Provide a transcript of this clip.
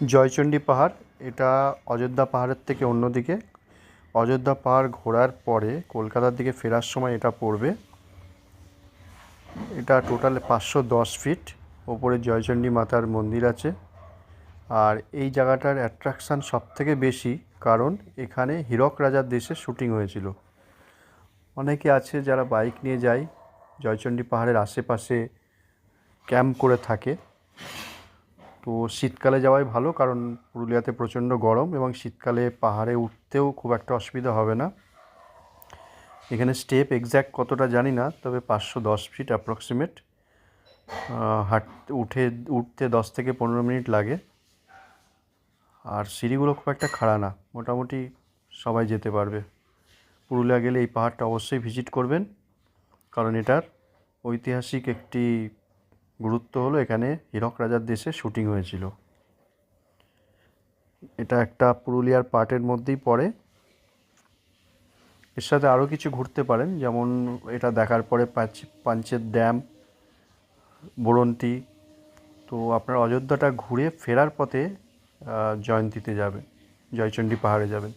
জয়চণ্ডী পাহাড়, এটা অযোধ্যা পাহাড়ের থেকে অন্যদিকে। অযোধ্যা পাহাড় ঘোরার পরে কলকাতার দিকে ফেরার সময় এটা পড়বে। এটা টোটাল 510 ফিট ওপরে জয়চণ্ডী মাতার মন্দির আছে। আর এই জায়গাটার অ্যাট্রাকশান সব থেকে বেশি, কারণ এখানে হীরক রাজার দেশে শ্যুটিং হয়েছিল। অনেকে আছে যারা বাইক নিয়ে যায়, জয়চণ্ডী পাহাড়ের আশেপাশে ক্যাম্প করে থাকে। তো শীতকালে যাওয়াই ভালো, কারণ পুরুলিয়াতে প্রচণ্ড গরম এবং শীতকালে পাহাড়ে উঠতেও খুব একটা অসুবিধা হবে না। এখানে স্টেপ এক্স্যাক্ট কতটা জানি না, তবে 510 ফিট অ্যাপ্রক্সিমেট। উঠতে 10 থেকে 15 মিনিট লাগে। আর সিঁড়িগুলো খুব একটা খাড়া না, মোটামুটি সবাই যেতে পারবে। পুরুলিয়া গেলে এই পাহাড়টা অবশ্যই ভিজিট করবেন, কারণ এটার ঐতিহাসিক একটি গুরুত্ব হলো এখানে হীরক রাজার দেশে শ্যুটিং হয়েছিল। এটা একটা পুরুলিয়ার পার্টের মধ্যেই পড়ে। এর সাথে আরও কিছু ঘুরতে পারেন, যেমন এটা দেখার পরে পাঞ্চেত ড্যাম, বোরন্তি। তো আপনার অযোধ্যাটা ঘুরে ফেরার পথে জয়ন্তীতে যাবেন, জয়চণ্ডী পাহাড়ে যাবেন।